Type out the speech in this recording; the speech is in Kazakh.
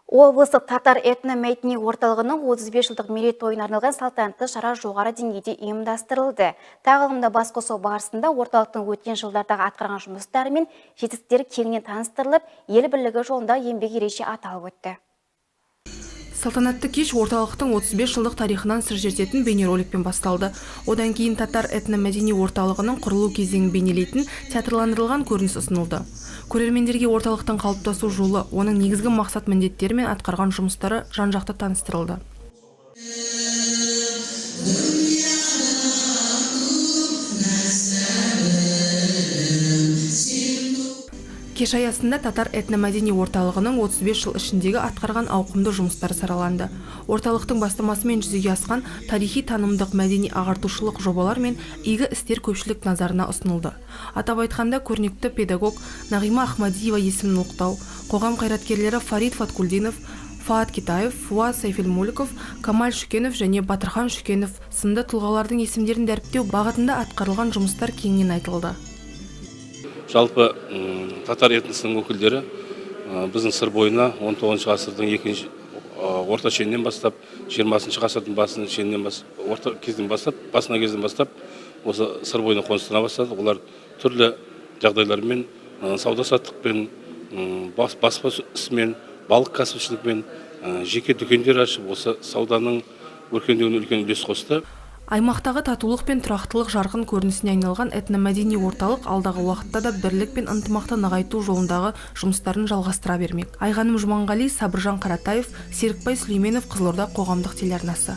Облыстық татар этно-мәдени орталығының 35 жылдық мерейтойына арналған салтанатты шара жоғары деңгейде ұйымдастырылды. Тағылымда басқосу барысында орталықтың өткен жылдардағы атқарған жұмыстары мен жетістіктері кеңінен таныстырылып, ел бірлігі жолында еңбек ерекше аталып өтті. Салтанатты кеш орталықтың 35 жылдық тарихынан сыр шертетін бейнероликпен басталды. Одан кейін татар этно-мәдени орталығының құрылу кезеңін бейнелейтін театрландырылған көрініс ұсынылды. Көрермендерге орталықтың қалыптасу жолы, оның негізгі мақсат-міндеттері мен атқарған жұмыстары жан-жақты таныстырылды. Кеш аясында татар этно-мәдени орталығының 35 жыл ішіндегі атқарған ауқымды жұмыстары сараланды. Орталықтың бастамасымен жүзеге асқан тарихи танымдық мәдени ағартушылық жобалар мен игі істер көпшілік назарына ұсынылды. Атап айтқанда көрнекті педагог Нағима Ахмадиева есімін ұлықтау, қоғам қайраткерлері Фарид Фаткулдинов, Фаат Китаев, Фуат Сайфелмуликов, Камаль Шүкенов және Батырхан Шүкенов сынды тұлғалардың есімдерін дәріптеу бағытында атқарылған жұмыстар кеңінен айтылды. Жалпы татар этносының өкілдері біздің сыр бойына 19 ғасырдың орта шенінен бастап, 20 ғасырдың басына кезден бастап осы сыр бойына қоныстана бастады. Олар түрлі жағдайлармен, сауда-саттықпен, баспа ісімен, балық кәсіпшілікпен, жеке дүкендер ашып, осы сауданың өркендеуіне үлкен үлес қосты. Аймақтағы татулық пен тұрақтылық жарқын көрінісіне айналған этномәдени орталық алдағы уақытта да бірлік пен ынтымақты нығайту жолындағы жұмыстарын жалғастыра бермек. Айғаным Жұманғали, Сабыржан Қаратаев, Серікбай Сүлейменов, Қызылорда қоғамдық телеарнасы.